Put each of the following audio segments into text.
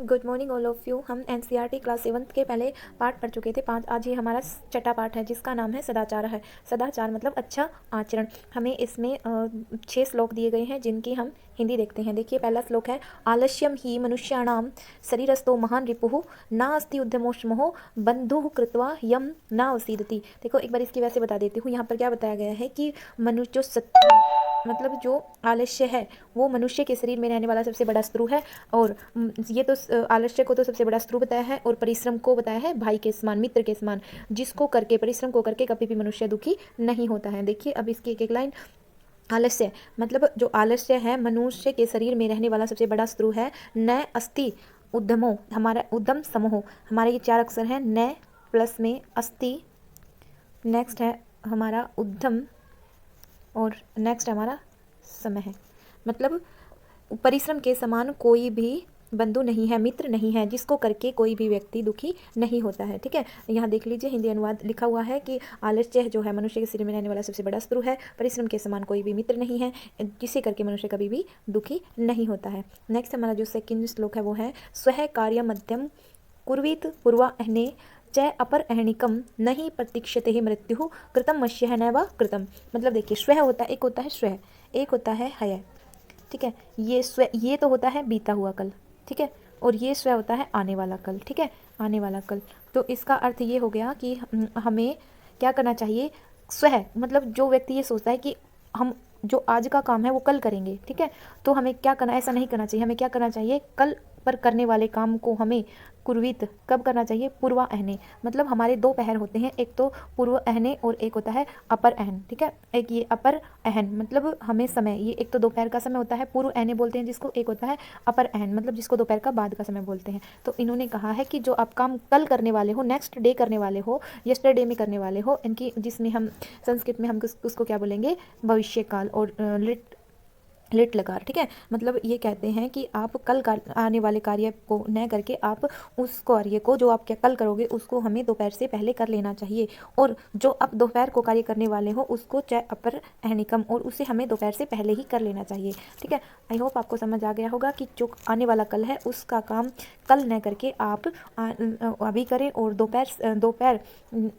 Good morning all of you. हम NCERT class 7 के पहले पार्ट पढ़ चुके थे 5। आज ये हमारा छठा पार्ट है जिसका नाम है सदाचार है। सदाचार मतलब अच्छा आचरण। हमें इसमें 6 श्लोक दिए गए हैं जिनकी हम हिंदी देखते हैं। देखिए पहला श्लोक है, आलस्यम ही मनुष्याणाम शरीरस्थो महान रिपुः नास्ति उद्यमोष्मो बंधुः कृत्वा यम ना वसीदति। देखो एक बार इसकी वैसे बता देती हूँ। यहाँ पर क्या बताया गया है कि मनुष्य जो सत्य मतलब जो आलस्य है वो मनुष्य के शरीर में रहने वाला सबसे बड़ा शत्रु है। और ये तो आलस्य को तो सबसे बड़ा शत्रु बताया है और परिश्रम को बताया है भाई के समान, मित्र के समान, जिसको करके परिश्रम को करके कभी भी मनुष्य दुखी नहीं होता है। देखिए अब इसकी एक एक लाइन। आलस्य मतलब जो आलस्य है मनुष्य के शरीर में रहने वाला सबसे बड़ा शत्रु है। न अस्ति उद्यमो, हमारा उद्यम समूह, हमारे ये 4 अक्षर हैं। न प्लस में अस्ति, नेक्स्ट है हमारा उद्यम और नेक्स्ट हमारा समय है। मतलब परिश्रम के समान कोई भी बंधु नहीं है, मित्र नहीं है, जिसको करके कोई भी व्यक्ति दुखी नहीं होता है। ठीक है, यहाँ देख लीजिए हिंदी अनुवाद लिखा हुआ है कि आलस्य जो है मनुष्य के शरीर में रहने वाला सबसे बड़ा शत्रु है। परिश्रम के समान कोई भी मित्र नहीं है, जिसे करके मनुष्य कभी भी दुखी नहीं होता है। नेक्स्ट हमारा जो सेकंड श्लोक है वो है, स्वः कार्य मध्यम कुर्वीत पूर्वा अहने च अपर अहनिकम नहीं प्रतीक्षते ही मृत्यु कृतम मश्य है नैव कृतम। मतलब देखिए स्वः होता है, एक होता है स्वः, एक होता है हय। ठीक है, ये स्व ये तो होता है बीता हुआ कल। ठीक है, और ये स्व होता है आने वाला कल। ठीक है, आने वाला कल। तो इसका अर्थ ये हो गया कि हमें क्या करना चाहिए। स्व मतलब जो व्यक्ति ये सोचता है कि हम जो आज का काम है वो कल करेंगे। ठीक है, तो हमें क्या करना, ऐसा नहीं करना चाहिए। हमें क्या करना चाहिए, कल पर करने वाले काम को हमें कुर्वित कब करना चाहिए, पूर्वा अहने। मतलब हमारे 2 पहर होते हैं, एक तो पूर्व अहने और एक होता है अपर अहन। ठीक है, एक ये अपर अहन मतलब हमें समय, ये एक तो दोपहर का समय होता है पूर्व अहने बोलते हैं जिसको, एक होता है अपर अहन मतलब जिसको दोपहर का बाद का समय बोलते हैं। तो इन्होंने कहा है कि जो आप काम कल करने वाले हो, नेक्स्ट डे करने वाले हो, यस्टरडे में करने वाले हो, इनकी जिसमें हम संस्कृत में हम उसको क्या बोलेंगे, भविष्य काल और लिट लकार। ठीक है, मतलब ये कहते हैं कि आप कल आने वाले कार्य को न करके आप उस कार्य को जो आप क्या कल करोगे उसको हमें दोपहर से पहले कर लेना चाहिए। और जो आप दोपहर को कार्य करने वाले हो उसको चाहे अपर अहनिकम, और उसे हमें दोपहर से पहले ही कर लेना चाहिए। ठीक है, आई होप आपको समझ आ गया होगा कि जो आने वाला कल है उसका काम कल न करके आप अभी करें, और दोपहर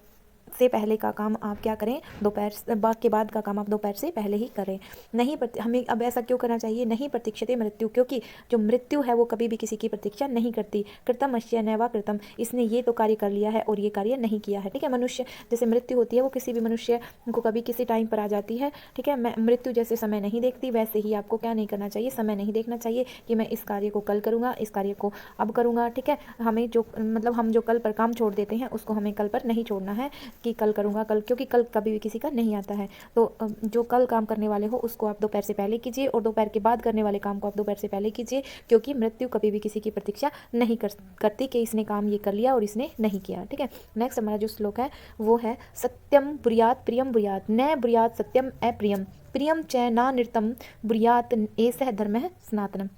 से पहले का काम आप क्या करें, दोपहर के बाद का काम आप दोपहर से पहले ही करें। नहीं हमें अब ऐसा क्यों करना चाहिए, नहीं प्रतीक्षते मृत्यु, क्योंकि जो मृत्यु है वो कभी भी किसी की प्रतीक्षा नहीं करती। कृतम अश्य नैवा कृतम, इसने ये तो कार्य कर लिया है और ये कार्य नहीं किया है। ठीक है, मनुष्य जैसे मृत्यु होती है वो किसी भी मनुष्य को कभी किसी टाइम पर आ जाती है। ठीक है, मृत्यु जैसे समय नहीं देखती वैसे ही आपको क्या नहीं करना चाहिए, समय नहीं देखना चाहिए कि मैं इस कार्य को कल करूँगा, इस कार्य को अब करूँगा। ठीक है, हमें जो मतलब हम जो कल पर काम छोड़ देते हैं उसको हमें कल पर नहीं छोड़ना है कि कल करूँगा कल, क्योंकि कल कभी भी किसी का नहीं आता है। तो जो कल काम करने वाले हो उसको आप दोपहर से पहले कीजिए, और दोपहर के बाद करने वाले काम को आप दोपहर से पहले कीजिए, क्योंकि मृत्यु कभी भी किसी की प्रतीक्षा नहीं करती कि इसने काम ये कर लिया और इसने नहीं किया। ठीक है, नेक्स्ट हमारा जो श्लोक है वो है, सत्यम ब्रूयात् प्रियम ब्रूयात् न ब्रूयात् सत्यम अप्रियम प्रियम च ना नृतम ब्रूयात् एषः धर्मः सनातनम।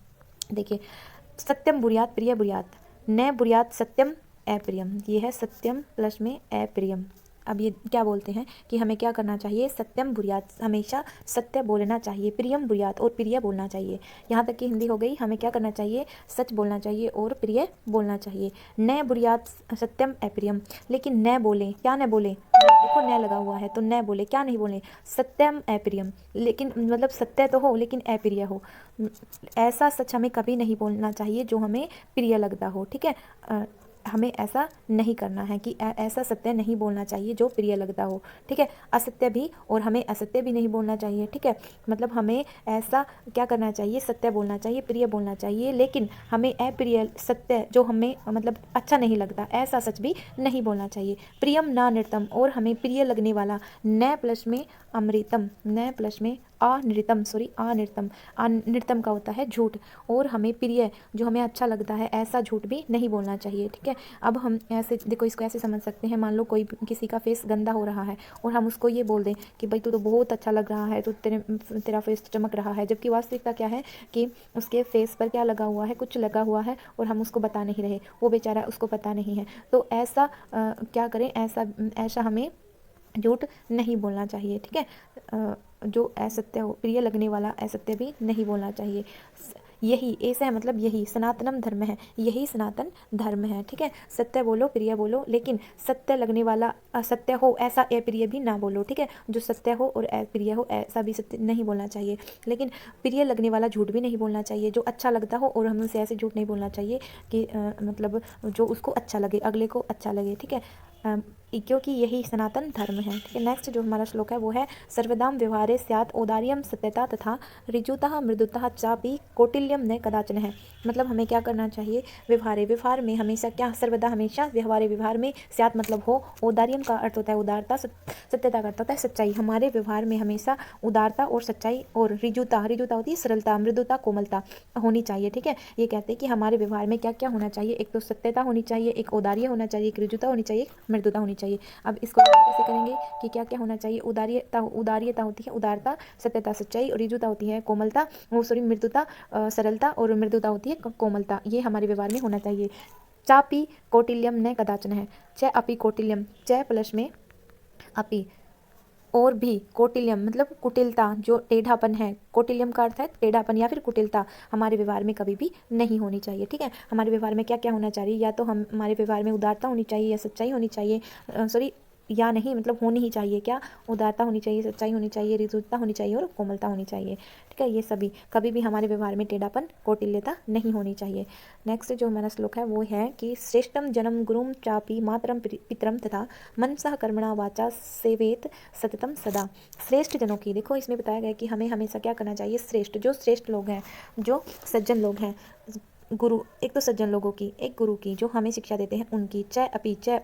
देखिए सत्यम ब्रूयात् प्रिय ब्रूयात् न ब्रूयात् सत्यम अप्रियम, ये है सत्यम प्लस में अप्रियम। अब ये क्या बोलते हैं कि हमें क्या करना चाहिए, सत्यम बुरियात, हमेशा सत्य बोलना चाहिए, प्रियम बुरियात और प्रिय बोलना चाहिए। यहाँ तक की हिंदी हो गई। हमें क्या करना चाहिए, सच बोलना चाहिए और प्रिय बोलना चाहिए। न बुरियात सत्यम अप्रियम, लेकिन न बोलें, क्या न बोलें, देखो न लगा हुआ है तो न बोले, क्या नहीं बोले, सत्यम अप्रियम, लेकिन मतलब सत्य तो हो लेकिन अप्रिय हो। ऐसा सच हमें कभी नहीं बोलना चाहिए जो हमें प्रिय लगता हो। ठीक है, हमें ऐसा नहीं करना है कि ऐसा सत्य नहीं बोलना चाहिए जो प्रिय लगता हो। ठीक है, असत्य भी, और हमें असत्य भी नहीं बोलना चाहिए। ठीक है, मतलब हमें ऐसा क्या करना चाहिए, सत्य बोलना चाहिए, प्रिय बोलना चाहिए, लेकिन हमें अप्रिय सत्य जो हमें मतलब अच्छा नहीं लगता ऐसा सच भी नहीं बोलना चाहिए। प्रियम ना नृतम, और हमें प्रिय लगने वाला न प्लस में अमृतम, न प्लस में अनृतम, अनृतम का होता है झूठ, और हमें प्रिय जो हमें अच्छा लगता है ऐसा झूठ भी नहीं बोलना चाहिए। ठीक है, अब हम ऐसे देखो, इसको ऐसे समझ सकते हैं, मान लो कोई किसी का फेस गंदा हो रहा है और हम उसको ये बोल दें कि भाई तू तो बहुत अच्छा लग रहा है, तो तेरा फेस चमक रहा है, जबकि वास्तविकता क्या है कि उसके फेस पर क्या लगा हुआ है, कुछ लगा हुआ है और हम उसको बता नहीं रहे, वो बेचारा उसको पता नहीं है। तो ऐसा क्या करें, ऐसा हमें झूठ नहीं बोलना चाहिए। ठीक है, जो असत्य हो, प्रिय लगने वाला असत्य भी नहीं बोलना चाहिए। यही, ऐसा है मतलब यही सनातनम धर्म है, यही सनातन धर्म है। ठीक है, सत्य बोलो, प्रिय बोलो, लेकिन सत्य लगने वाला असत्य हो ऐसा अप्रिय भी ना बोलो। ठीक है, जो सत्य हो और अप्रिय हो ऐसा भी सत्य नहीं बोलना चाहिए, लेकिन प्रिय लगने वाला झूठ भी नहीं बोलना चाहिए। जो अच्छा लगता हो और हमसे ऐसे झूठ नहीं बोलना चाहिए कि मतलब जो उसको अच्छा लगे, अगले को अच्छा लगे। ठीक है, क्योंकि यही सनातन धर्म है। ठीक है, नेक्स्ट जो हमारा श्लोक है वो है सर्वदाम व्यवहारे स्यात् औदार्यम सत्यता तथा ऋजुतः मृदुतः चापि कौटिल्यम न कदाचन है। मतलब हमें क्या करना चाहिए, व्यवहार में हमेशा क्या, सर्वदा हमेशा व्यवहार में स्यात् मतलब हो, औदार्यम का अर्थ होता है उदारता, सत्यता का अर्थ होता है सच्चाई। हमारे व्यवहार में हमेशा उदारता और सच्चाई और ऋजुता होती है सरलता, मृदुता कोमलता होनी चाहिए। ठीक है, ये कहते हैं कि हमारे व्यवहार में क्या क्या होना चाहिए, एक तो सत्यता होनी चाहिए, एक औदार्य होना चाहिए, एक ऋजुता होनी चाहिए, एक मृदुता होनी चाहिए। अब इसको कैसे करेंगे कि क्या क्या होना चाहिए। उदार्यता होती है उदारता, सत्यता सच्चाई, और ऋजुता होती है कोमलता, मृदुता सरलता, और मृदुता होती है कोमलता। ये हमारे व्यवहार में होना चाहिए। चापी कौटिल्यम न कदाचन है, च अपि कौटिल्यम, च प्लस में अपि और भी, कौटिल्यम मतलब कुटिलता, जो टेढ़ापन है, कौटिल्यम का अर्थ है टेढ़ापन या फिर कुटिलता, हमारे व्यवहार में कभी भी नहीं होनी चाहिए। ठीक है, हमारे व्यवहार में क्या क्या होना चाहिए, या तो हमारे व्यवहार में उदारता होनी चाहिए, या सच्चाई होनी चाहिए, या नहीं मतलब होनी ही चाहिए, क्या, उदारता होनी चाहिए, सच्चाई होनी चाहिए, ऋजुता होनी चाहिए और कोमलता होनी चाहिए। ठीक है, ये सभी, कभी भी हमारे व्यवहार में टेढ़ापन कौटिल्यता नहीं होनी चाहिए। नेक्स्ट जो हमारा श्लोक है वो है कि श्रेष्ठम जन्म गुरुम चापी मातरम पितरम तथा मनसा कर्मणा वाचा सेवेत सततम सदा। श्रेष्ठ जनों की, देखो इसमें बताया गया कि हमें हमेशा क्या करना चाहिए, श्रेष्ठ लोग हैं, जो सज्जन लोग हैं, गुरु, एक तो सज्जन लोगों की, एक गुरु की जो हमें शिक्षा देते हैं उनकी, च अपि च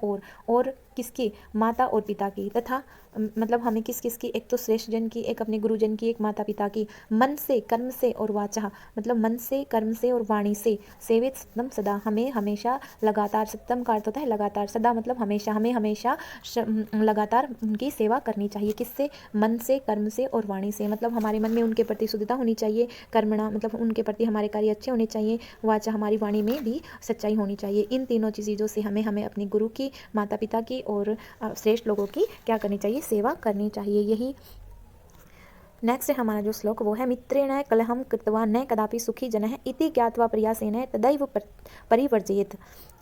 और किसकी, माता और पिता की, तथा मतलब हमें किस किस की, एक तो श्रेष्ठ जन की, एक अपने गुरुजन की, एक माता पिता की, मन से कर्म से और वाचा मतलब मन से कर्म से और वाणी से, सेवित सततम सदा हमें हमेशा लगातार, सततम का अर्थ होता है लगातार, सदा मतलब हमेशा, हमें हमेशा लगातार उनकी सेवा करनी चाहिए। किससे, मन से, कर्म से और वाणी से, मतलब हमारे मन में उनके प्रति शुद्धता होनी चाहिए, कर्मणा मतलब उनके प्रति हमारे कार्य अच्छे होने चाहिए, वाचा हमारी वाणी में भी सच्चाई होनी चाहिए। इन तीनों चीज़ों से हमें अपने गुरु की, माता पिता की और श्रेष्ठ लोगों की क्या करनी चाहिए, सेवा करनी चाहिए। यही नेक्स्ट हमारा जो श्लोक वो है मित्रेण कलहम कृत्वा न कदापि सुखी जनः इति ज्ञात्वा प्रयासेन तदैव परिवर्जयेत्।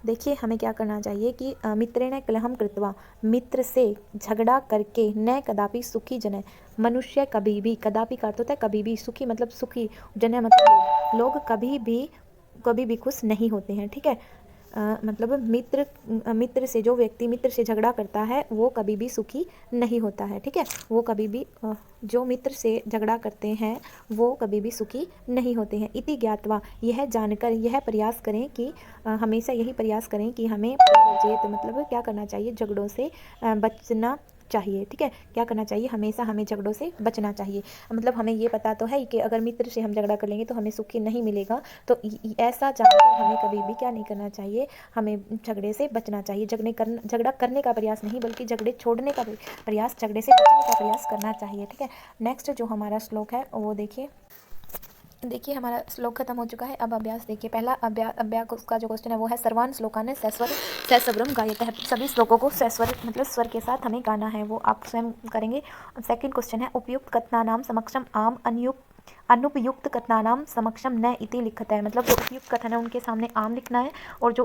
देखिए हमें क्या करना चाहिए कि मित्रेण कलहम कृत्वा, मित्र से झगड़ा करके, न कदापि सुखी जन, मनुष्य कभी भी, कदापि का अर्थ होता है कभी भी, सुखी मतलब सुखी, जन मतलब लोग कभी भी खुश नहीं होते हैं। ठीक है, मतलब मित्र से, जो व्यक्ति मित्र से झगड़ा करता है वो कभी भी सुखी नहीं होता है। ठीक है, वो कभी भी जो मित्र से झगड़ा करते हैं वो कभी भी सुखी नहीं होते हैं। इति ज्ञात्वा, यह जानकर, यह प्रयास करें कि हमेशा यही प्रयास करें कि हमें मतलब क्या करना चाहिए, झगड़ों से बचना चाहिए। ठीक है, क्या करना चाहिए, हमेशा हमें झगड़ों से बचना चाहिए। मतलब हमें ये पता तो है कि अगर मित्र से हम झगड़ा कर लेंगे तो हमें सुखी नहीं मिलेगा, तो ऐसा जानकर हमें कभी भी क्या नहीं करना चाहिए, हमें झगड़े से बचना चाहिए। झगड़ा करने का प्रयास नहीं, बल्कि झगड़े छोड़ने का प्रयास, झगड़े से बचने का प्रयास करना चाहिए। ठीक है, नेक्स्ट जो हमारा श्लोक है वो देखिए हमारा श्लोक खत्म हो चुका है। अब अभ्यास देखिए, पहला अभ्यास का जो क्वेश्चन है वो है सर्वान श्लोकान सस्वरम गायते है। सभी श्लोकों को सस्वर मतलब स्वर के साथ हमें गाना है, वो आप स्वयं करेंगे। सेकंड क्वेश्चन है उपयुक्त कथनानाम समक्षम आम अनुपयुक्त कथनानाम समक्षम न इति लिखता है। मतलब जो उपयुक्त कथन है उनके सामने आम लिखना है, और जो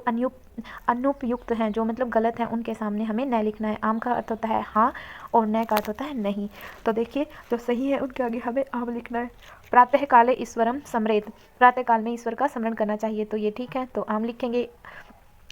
अनुपयुक्त हैं, जो मतलब गलत है, उनके सामने हमें न लिखना है। आम का अर्थ होता है हाँ और न का अर्थ होता है नहीं। तो देखिए जो सही है उनके आगे हमें आम लिखना है। प्रातः काले ईश्वरम स्मरेत, प्रातः काल में ईश्वर का स्मरण करना चाहिए, तो ये ठीक है, तो आम लिखेंगे।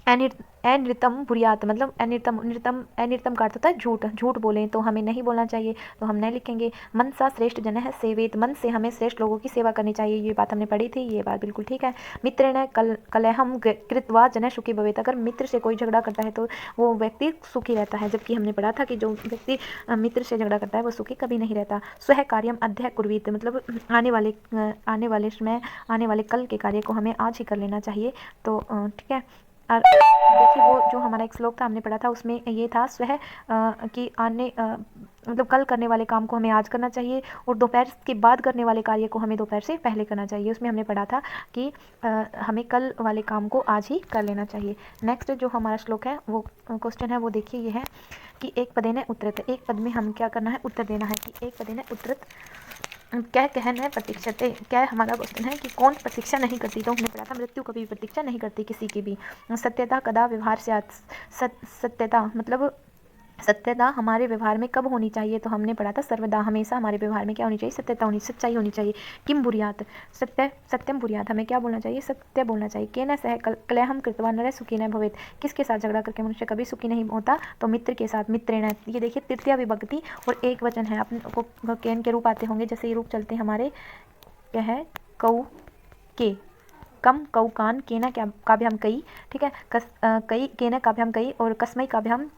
अनृतम बुरियात, मतलब अनृतम का अर्थ होता है झूठ बोलें, तो हमें नहीं बोलना चाहिए, तो हम नहीं लिखेंगे। मन सा श्रेष्ठ जन है सेवेत, मन से हमें श्रेष्ठ लोगों की सेवा करनी चाहिए, ये बात हमने पढ़ी थी, ये बात बिल्कुल ठीक है। मित्रेण कलहम कृत्वा जन सुखी भवेत, अगर मित्र से कोई झगड़ा करता है तो वो व्यक्ति सुखी रहता है, जबकि हमने पढ़ा था कि जो व्यक्ति मित्र से झगड़ा करता है वो सुखी कभी नहीं रहता। स्वह कार्यम अध्यय कुर्वीत, मतलब आने वाले समय, आने वाले कल के कार्य को हमें आज ही कर लेना चाहिए, तो ठीक है। और देखिए वो जो हमारा एक श्लोक था हमने पढ़ा था, उसमें ये था स्वह कि मतलब कल करने वाले काम को हमें आज करना चाहिए, और दोपहर के बाद करने वाले कार्य को हमें दोपहर से पहले करना चाहिए। उसमें हमने पढ़ा था कि हमें कल वाले काम को आज ही कर लेना चाहिए। नेक्स्ट जो हमारा श्लोक है वो क्वेश्चन है वो देखिए ये है कि एक पदेन उत्तरत, एक पद में हम क्या करना है, उत्तर देना है कि एक पदेन उत्तरत क्या कहना है प्रतीक्षते, क्या हमारा क्वेश्चन है कि कौन प्रतीक्षा नहीं करती, तो हमने पढ़ा था मृत्यु कभी भी प्रतीक्षा नहीं करती किसी की भी। सत्यता कदा व्यवहार से सत्यता मतलब सत्यता हमारे व्यवहार में कब होनी चाहिए, तो हमने पढ़ा था सर्वदा, हमेशा हमारे व्यवहार में क्या होनी चाहिए, सत्यता होनी, सच्चाई होनी चाहिए। किम बुरियात, सत्यम बुरियात, हमें क्या बोलना चाहिए, सत्य बोलना चाहिए। केन सह कलहम कृत्वा नरः सुखी न भवेत्, किसके साथ झगड़ा करके मनुष्य कभी सुखी नहीं होता, तो मित्र के साथ, मित्रेण। ये देखिए तृतीया विभक्ति और एक वचन है, आपको केन के रूप आते होंगे, जैसे ये रूप चलते हैं हमारे, क्या है, कऊ के, कम कऊ कान, केना काभ्याम कई, ठीक है, कई केना काभ्याम कई, और कस्मई काभ्याम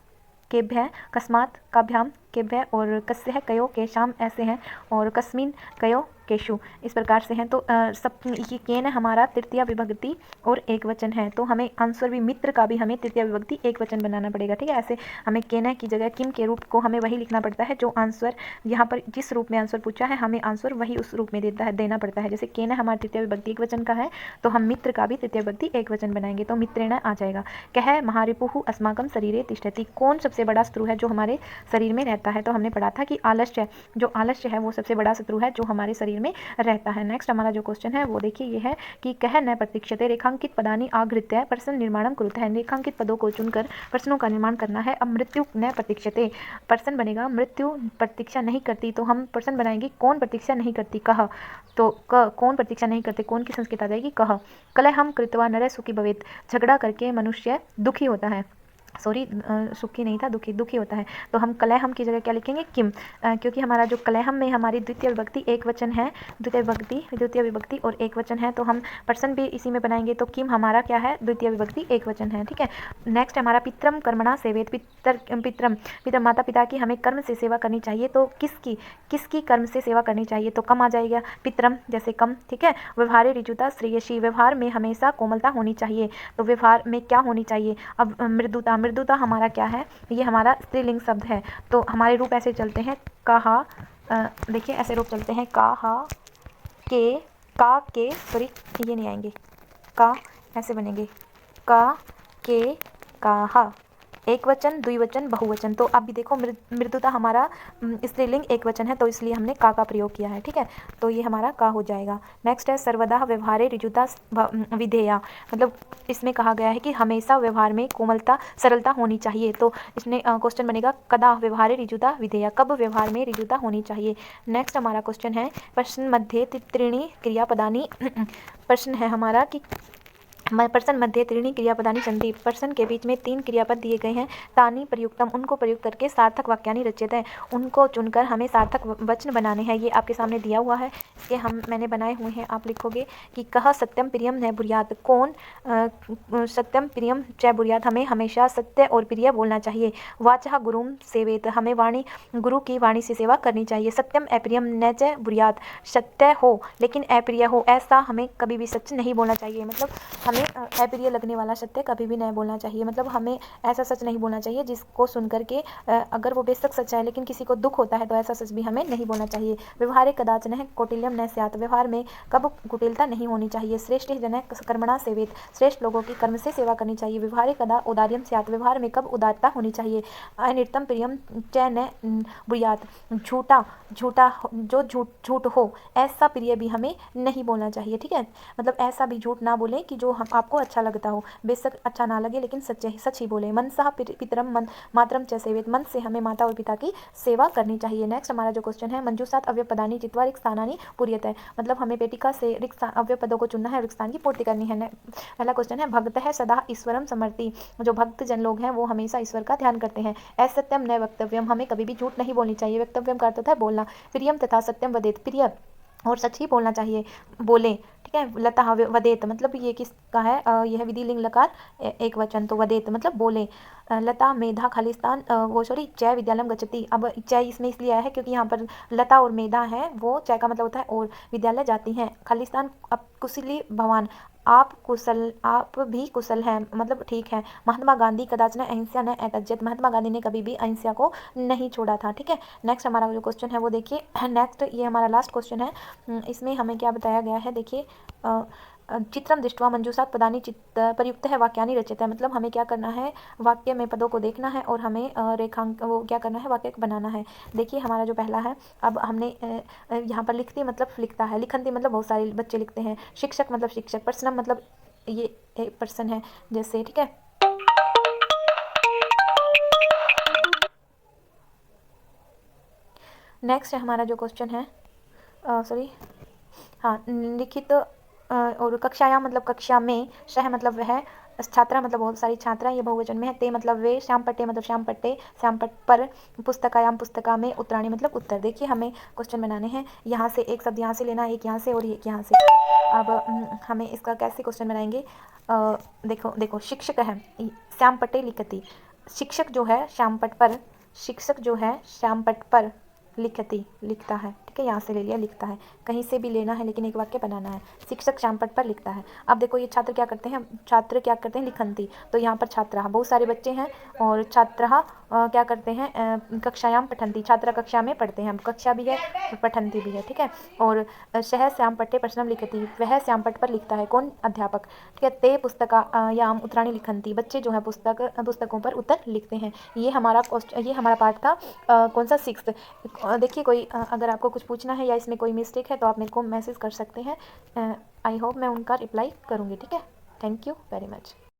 केभ्य, कस्मात् काभ्याम केभ्य, और कस्य कयो केशाम ऐसे हैं, और कस्मिन कयो केशु, इस प्रकार से हैं। तो सब ये केन हमारा तृतीय विभक्ति और एक वचन है, तो हमें आंसर भी मित्र का भी हमें तृतीय विभक्ति एक वचन बनाना पड़ेगा, ठीक है। ऐसे हमें केन की जगह किम के रूप को हमें वही लिखना पड़ता है जो आंसर यहाँ पर जिस रूप में आंसर पूछा है, हमें आंसर वही उस रूप में देना पड़ता है। जैसे केन हमारा तृतीय विभक्ति एक वचन का है, तो हम मित्र का भी तृतीय विभक्ति एक वचन बनाएंगे, तो मित्रेण आ जाएगा। कह महारिपुः अस्माकं शरीरे तिष्ठति, कौन सबसे बड़ा शत्रु है जो हमारे शरीर में रहता है, तो हमने पढ़ा था कि आलस्य, जो आलस्य है वो सबसे बड़ा शत्रु है जो हमारे शरीर में रहता है। नेक्स्ट हमारा जो क्वेश्चन है वो देखिए ये है कि कह न प्रतीक्षते रेखांकित पदानि आगृत्य प्रश्न निर्माणम कुरुतः, रेखांकित पदों को चुनकर प्रश्नों का निर्माण करना है। अब मृत्यु न प्रतीक्षते, प्रश्न बनेगा मृत्यु प्रतीक्षा नहीं करती, तो हम प्रश्न बनाएंगे कौन प्रतीक्षा नहीं करती, कह, तो कौन प्रतीक्षा नहीं करते, कौन की संस्कृत आ जाएगी, कह। कलहम कृत्वा नरः सुखी भवेत्, झगड़ा करके मनुष्य दुखी होता है, सॉरी सुखी नहीं था, दुखी होता है, तो हम कलहम की जगह क्या लिखेंगे, किम, क्योंकि हमारा जो कलहम में हमारी द्वितीय विभक्ति एक वचन है, द्वितीय विभक्ति और एक वचन है, तो हम पर्सन भी इसी में बनाएंगे, तो किम हमारा क्या है, द्वितीय विभक्ति एक वचन है, ठीक है। नेक्स्ट हमारा पित्रम कर्मणा सेवेत, पितर माता पिता की हमें कर्म से सेवा करनी चाहिए, तो किसकी कर्म से सेवा करनी चाहिए, तो कम आ जाएगा, पितरम जैसे कम, ठीक है। व्यवहारे ऋजुता श्रेयसी, व्यवहार में हमेशा कोमलता होनी चाहिए, तो व्यवहार में क्या होनी चाहिए, अब मृदुता हमारा क्या है, ये हमारा स्त्रीलिंग शब्द है, तो हमारे रूप ऐसे चलते हैं, कहा, देखिए ऐसे रूप चलते हैं, कहा के सॉरी ये नहीं आएंगे, का ऐसे बनेंगे, का के कहा, एक वचन द्विवचन बहुवचन, तो अब भी देखो मृदुता हमारा स्त्रीलिंग एक वचन है, तो इसलिए हमने का प्रयोग किया है, ठीक है, तो ये हमारा का हो जाएगा। नेक्स्ट है सर्वदा व्यवहारे ऋजुता विधेया, मतलब इसमें कहा गया है कि हमेशा व्यवहार में कोमलता सरलता होनी चाहिए, तो इसमें क्वेश्चन बनेगा कदा व्यवहारे ऋजुता विधेया, कब व्यवहार में ऋजुता होनी चाहिए। नेक्स्ट हमारा क्वेश्चन है प्रश्न मध्य त्रीणि क्रियापदानी, प्रश्न है हमारा कि पर्सन मध्य त्रीणि क्रियापदानी सन्ति, पर्सन के बीच में 3 क्रियापद दिए गए हैं, तानी प्रयुक्तम, उनको प्रयुक्त करके सार्थक वाक्यानि रच्यते हैं, उनको चुनकर हमें सार्थक वचन बनाने हैं, ये आपके सामने दिया हुआ है, ये मैंने बनाए हुए हैं, आप लिखोगे कि कह सत्यम प्रियम न बुर्यात, कौन सत्यम प्रियम च बुर्यात, हमें हमेशा सत्य और प्रिय बोलना चाहिए। वाचः गुरुम सेवेत, हमें गुरु की वाणी से सेवा करनी चाहिए। सत्यम अप्रियम न च बुर्यात, सत्य हो लेकिन अप्रिय हो, ऐसा हमें कभी भी सच नहीं बोलना चाहिए, मतलब हमें अप्रिय लगने वाला सत्य कभी भी नहीं बोलना चाहिए, मतलब हमें ऐसा सच नहीं बोलना चाहिए जिसको सुनकर के अगर वो बेशक सच है लेकिन किसी को दुख होता है, तो ऐसा सच भी हमें नहीं बोलना चाहिए। व्यवहारे कदाचन है कौटिल्यम न स्यात्, व्यवहार में कब कुटिलता नहीं होनी चाहिए। श्रेष्ठ जन कर्मणा सेवेत, श्रेष्ठ लोगों की कर्म से सेवा करनी चाहिए। व्यवहारे कदा उदार्यम स्यात्, व्यवहार में कब उदारता होनी चाहिए। अनिर्तम प्रियम च न बुर्यात्, झूठा जो झूठ हो ऐसा प्रिय भी हमें नहीं बोलना चाहिए, ठीक है, मतलब ऐसा भी झूठ ना बोले कि जो हम आपको अच्छा लगता हो, बेशक अच्छा ना लगे लेकिन सच ही बोले। मनसः पितरम मातरम च सेवेत, मन से हमें माता और पिता की सेवा करनी चाहिए। नेक्स्ट हमारा जो क्वेश्चन है मंजूषात् अव्यय पदानि चित्वा रिक्त स्थानानि पूर्यते, मतलब हमें पेटिका से रिक्त अव्यय पदों को चुनना है, रिक्त स्थान की पूर्ति करनी है। पहला क्वेश्चन है भक्तः सदा ईश्वरम समर्ति, जो भक्त जन लोग हैं वो हमेशा ईश्वर का ध्यान करते हैं। असत्यम न वक्तव्यम, हमें कभी भी झूठ नहीं बोलनी चाहिए, वक्तव्यम का अर्थ होता है बोलना। प्रियम तथा सत्यम वदेत, प्रिय और सच ही बोलना चाहिए, बोले, ठीक है। लता वदेत, मतलब ये किसका है, यह विधिलिंग लकार एक वचन, तो वदेत मतलब बोले। लता मेधा खालिस्तान चय विद्यालयम गच्छति, अब चय इसमें इसलिए आया है क्योंकि यहाँ पर लता और मेधा है, वो चय का मतलब होता है और विद्यालय जाती हैं। खालिस्तान अब कुशली भवान, आप भी कुशल हैं, मतलब ठीक है। महात्मा गांधी कदाचन अहिंसा न एतज्जत, महात्मा गांधी ने कभी भी अहिंसा को नहीं छोड़ा था, ठीक है। नेक्स्ट हमारा जो क्वेश्चन है वो देखिए, नेक्स्ट ये हमारा लास्ट क्वेश्चन है, इसमें हमें क्या बताया गया है, देखिए चित्रम दृष्ट्वा मंजूषात् पदानि प्रयुक्त है वाक्यानि रचयते, मतलब हमें क्या करना है, वाक्य में पदों को देखना है और हमें रेखांक वो क्या करना है, वाक्य बनाना है। देखिए हमारा जो पहला है, अब हमने यहाँ पर लिखती मतलब लिखता है, लिखनती मतलब बहुत सारे बच्चे लिखते हैं, शिक्षक मतलब शिक्षक, पर्सनम मतलब ये एक पर्सन है जैसे, ठीक है। नेक्स्ट है हमारा जो क्वेश्चन है, सॉरी, हाँ, लिखित और कक्षायाम मतलब कक्षा में, शह मतलब वह, छात्रा मतलब बहुत सारी छात्रा, ये बहुवचन में है, ते मतलब वे, श्याम पट्टे मतलब श्याम पट्टे, श्याम पट पर, पुस्तकायाम पुस्तका में, उत्तराणी मतलब उत्तर। देखिए हमें क्वेश्चन बनाने हैं, यहाँ से एक शब्द यहाँ से लेना, एक यहाँ से और एक यहाँ से। अब हमें इसका कैसे क्वेश्चन बनाएंगे, देखो देखो, शिक्षक है, श्याम पट्टे लिखती, शिक्षक जो है श्याम पट पर, शिक्षक जो है श्याम पट पर लिखती लिखता है, ठीक है, यहाँ से ले लिया लिखता है, कहीं से भी लेना है लेकिन एक वाक्य बनाना है। शिक्षक श्याम पट पर लिखता है। अब देखो ये छात्र क्या करते हैं, छात्र क्या करते हैं, लिखनती, तो यहाँ पर छात्रा बहुत सारे बच्चे हैं और छात्रा क्या करते हैं, कक्षायाम पठंती, छात्रा कक्षा में पढ़ते हैं, कक्षा भी है पठंती भी है, ठीक है। और शह श्याम पट्टे प्रश्नम लिखती, वह श्याम पट पर लिखता है, कौन, अध्यापक, ठीक है। ते पुस्तकायाम उत्तराणी लिखंती, बच्चे जो है पुस्तकों पर उत्तर लिखते हैं। ये हमारा पार्ट था, कौन सा, 6th। देखिए कोई अगर आपको कुछ पूछना है या इसमें कोई मिस्टेक है तो आप मेरे को मैसेज कर सकते हैं, आई होप मैं उनका रिप्लाई करूँगी, ठीक है। Thank you very much.